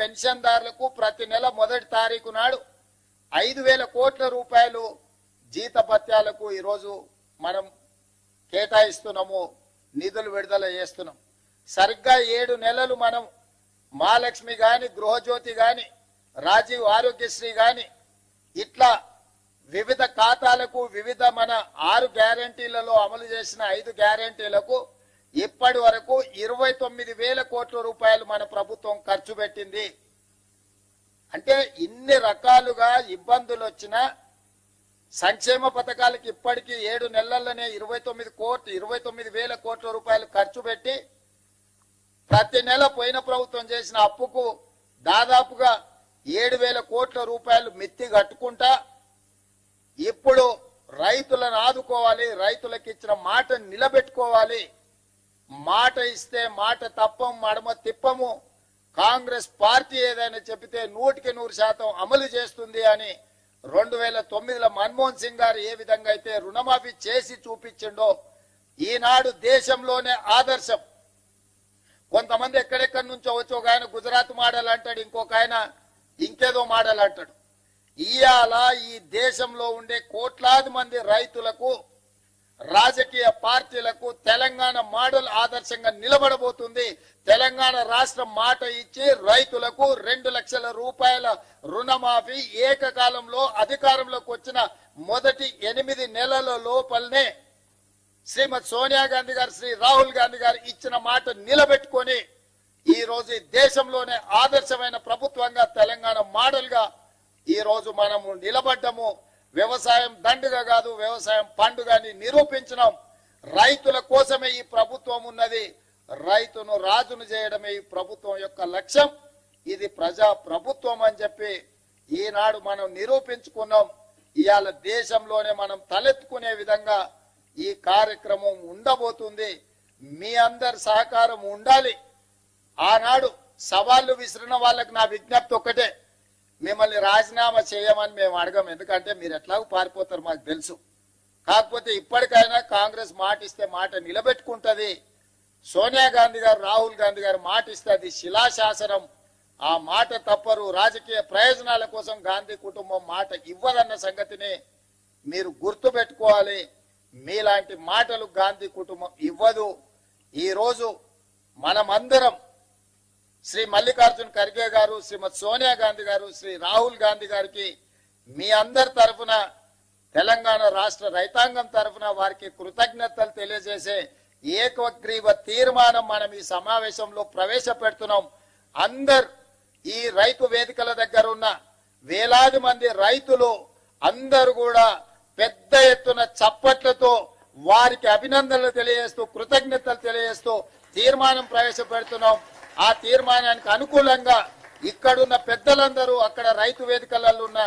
పెన్షన్దారులకు ప్రతి నెల మొదటి తారీఖు నాడు 5,000 కోట్ల రూపాయలు జీతభత్యాలకు ఈరోజు మనం కేటాయిస్తున్నాము, నిధులు విడుదల చేస్తున్నాం. సరిగ్గా 7 నెలలు మనం మహాలక్ష్మి గాని, గృహజ్యోతి గాని, రాజీవ్ ఆరోగ్యశ్రీ గాని ఇట్లా వివిధ ఖాతాలకు వివిధ మన 6 గ్యారెంటీలలో అమలు చేసిన 5 గ్యారెంటీలకు ఇప్పటి వరకు 29,000 కోట్ల రూపాయలు మన ప్రభుత్వం ఖర్చు పెట్టింది. అంటే ఇన్ని రకాలుగా ఇబ్బందులు వచ్చినా సంక్షేమ పథకాలకు ఇప్పటికీ 7 నెలల్లోనే 29,000 కోట్ల రూపాయలు ఖర్చు పెట్టి ప్రతి నెల పోయిన ప్రభుత్వం చేసిన అప్పుకు దాదాపుగా 7,000 కోట్ల రూపాయలు మిత్తి కట్టుకుంటా ఇప్పుడు రైతులను ఆదుకోవాలి, రైతులకు ఇచ్చిన మాట నిలబెట్టుకోవాలి, మాట ఇస్తే మాట తప్పం మడమ తిప్పము, కాంగ్రెస్ పార్టీ ఏదైనా చెబితే 100% అమలు చేస్తుంది అని 2009లో మన్మోహన్ సింగ్ గారు ఏ విధంగా అయితే రుణమాఫీ చేసి చూపించిండో ఈనాడు దేశంలోనే ఆదర్శం. కొంతమంది ఎక్కడెక్కడి నుంచో వచ్చి ఒక ఆయన గుజరాత్ మోడల్ అంటాడు, ఇంకొక ఆయన ఇంకేదో మోడల్ అంటాడు. ఇవాళ ఈ దేశంలో ఉండే కోట్లాది మంది రైతులకు, రాజకీయ పార్టీలకు తెలంగాణ మోడల్ ఆదర్శంగా నిలబడబోతుంది. తెలంగాణ రాష్ట్రం మాట ఇచ్చి రైతులకు 2 లక్షల రూపాయల రుణమాఫీ ఏకకాలంలో అధికారంలోకి వచ్చిన మొదటి 8 నెలల లోపలనే శ్రీమతి సోనియా గాంధీ గారు, శ్రీ రాహుల్ గాంధీ గారు ఇచ్చిన మాట నిలబెట్టుకొని ఈ రోజు దేశంలోనే ఆదర్శమైన ప్రభుత్వంగా తెలంగాణ మోడల్ గా ఈ రోజు మనము నిలబడ్డము. వ్యవసాయం దండుగా కాదు, వ్యవసాయం పండుగని నిరూపించినాం. రైతుల కోసమే ఈ ప్రభుత్వం ఉన్నది, రైతును రాజును చేయడమే ఈ ప్రభుత్వం యొక్క లక్ష్యం. ఇది ప్రజా ప్రభుత్వం అని చెప్పి ఈనాడు మనం నిరూపించుకున్నాం. ఇవాళ దేశంలోనే మనం తలెత్తుకునే విధంగా ఈ కార్యక్రమం ఉండబోతుంది. మీ అందరి సహకారం ఉండాలి. ఆనాడు సవాళ్లు విసిరిన వాళ్ళకి నా విజ్ఞప్తి ఒక్కటే, మిమ్మల్ని రాజీనామా చేయమని మేము అడగం, ఎందుకంటే మీరు ఎట్లాగో పారిపోతారు మాకు తెలుసు. కాకపోతే ఇప్పటికైనా కాంగ్రెస్ మాట ఇస్తే మాట నిలబెట్టుకుంటది. సోనియా గాంధీ గారు, రాహుల్ గాంధీ గారు మాట ఇస్తే అది శిలాశాసనం, ఆ మాట తప్పరు. రాజకీయ ప్రయోజనాల కోసం గాంధీ కుటుంబం మాట ఇవ్వదన్న సంగతిని మీరు గుర్తు పెట్టుకోవాలి. మీలాంటి మాటలు గాంధీ కుటుంబం ఇవ్వదు. ఈ రోజు మనమందరం శ్రీ మల్లికార్జున్ ఖర్గే గారు, శ్రీమతి సోనియా గాంధీ గారు, శ్రీ రాహుల్ గాంధీ గారికి మీ అందరి తరఫున, తెలంగాణ రాష్ట్ర రైతాంగం తరఫున వారికి కృతజ్ఞతలు తెలియజేసే ఏకగ్రీవ తీర్మానం మనం ఈ సమావేశంలో ప్రవేశపెడుతున్నాం. అందరు ఈ రైతు వేదికల దగ్గర ఉన్న వేలాది మంది రైతులు అందరూ కూడా పెద్ద ఎత్తున చప్పట్లతో వారికి అభినందనలు తెలియజేస్తూ, కృతజ్ఞతలు తెలియజేస్తూ తీర్మానం ప్రవేశపెడుతున్నాం. ఆ తీర్మానానికి అనుకూలంగా ఇక్కడున్న పెద్దలందరూ, అక్కడ రైతు వేదికలలో ఉన్న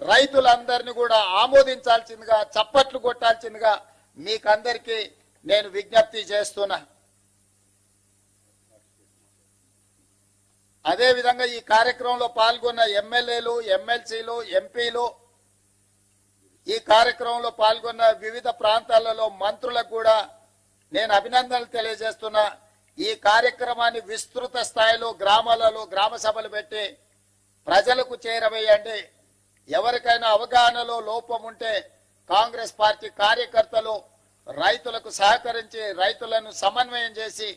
రైతులందరినీ కూడా ఆమోదించాల్సిందిగా, చప్పట్లు కొట్టాల్సిందిగా మీకందరికీ నేను విజ్ఞప్తి చేస్తున్నా. అదే విధంగా ఈ కార్యక్రమంలో పాల్గొన్న ఎమ్మెల్యేలు, ఎమ్మెల్సీలు, ఎంపీలు, ఈ కార్యక్రమంలో పాల్గొన్న వివిధ ప్రాంతాలలో మంత్రులకు కూడా నేను అభినందనలు తెలియజేస్తున్నా. ఈ కార్యక్రమాన్ని విస్తృత స్థాయిలో గ్రామాలలో గ్రామ సభలు పెట్టి ప్రజలకు చేరవేయండి. ఎవరికైనా అవగాహనలో లోపం ఉంటే కాంగ్రెస్ పార్టీ కార్యకర్తలు రైతులకు సహకరించి, రైతులను సమన్వయం చేసి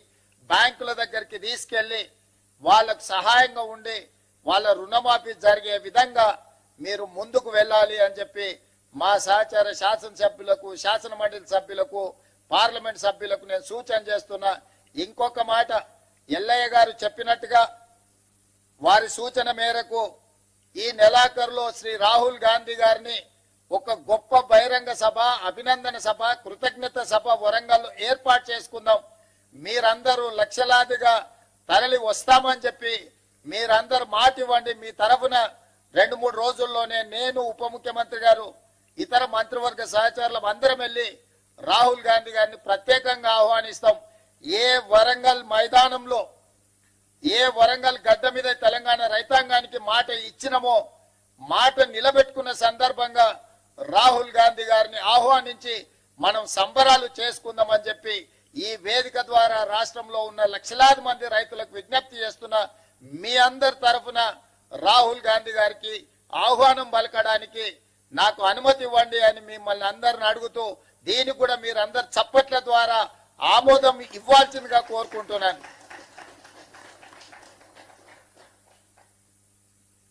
బ్యాంకుల దగ్గరికి తీసుకెళ్లి వాళ్ళకు సహాయంగా ఉండి వాళ్ళ రుణమాఫీ జరిగే విధంగా మీరు ముందుకు వెళ్ళాలి అని చెప్పి మా సహచార శాసనసభ్యులకు, శాసన మండలి సభ్యులకు, పార్లమెంట్ సభ్యులకు నేను సూచన చేస్తున్నా. ఇంకొక మాట, ఎల్లయ్య గారు చెప్పినట్టుగా వారి సూచన మేరకు ఈ నెలాఖరులో శ్రీ రాహుల్ గాంధీ గారిని ఒక గొప్ప బహిరంగ సభ, అభినందన సభ, కృతజ్ఞత సభ వరంగల్లో ఏర్పాటు చేసుకుందాం. మీరందరూ లక్షలాదిగా తరలి వస్తామని చెప్పి మీరందరూ మాట ఇవ్వండి. మీ తరఫున 2-3 రోజుల్లోనే నేను, ఉప ముఖ్యమంత్రి గారు, ఇతర మంత్రివర్గ సహచరులు అందరం వెళ్లి రాహుల్ గాంధీ గారిని ప్రత్యేకంగా ఆహ్వానిస్తాం. ఏ వరంగల్ మైదానంలో, ఏ వరంగల్ గడ్డ మీద తెలంగాణ రైతాంగానికి మాట ఇచ్చినమో మాట నిలబెట్టుకున్న సందర్భంగా రాహుల్ గాంధీ గారిని ఆహ్వానించి మనం సంబరాలు చేసుకుందామని చెప్పి ఈ వేదిక ద్వారా రాష్ట్రంలో ఉన్న లక్షలాది మంది రైతులకు విజ్ఞప్తి చేస్తున్నా. మీ అందరి తరఫున రాహుల్ గాంధీ గారికి ఆహ్వానం పలకడానికి నాకు అనుమతి ఇవ్వండి అని మిమ్మల్ని అందరిని అడుగుతూ దీనికి కూడా మీరందరు చప్పట్ల ద్వారా ఆమోదం ఇవ్వాల్సిందిగా కోరుకుంటున్నాను.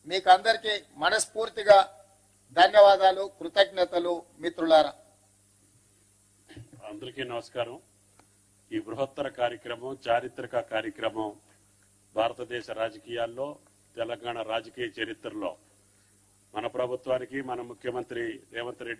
మీకు అందరికీ మనస్ఫూర్తిగా ధన్యవాదాలు, కృతజ్ఞతలు మిత్రులారా. అందరికీ నమస్కారం. ఈ బృహత్తర కార్యక్రమం, చారిత్రక కార్యక్రమం భారతదేశ రాజకీయాల్లో, తెలంగాణ రాజకీయ చరిత్రలో మన ప్రభుత్వానికి, మన ముఖ్యమంత్రి రేవంత్ రెడ్డి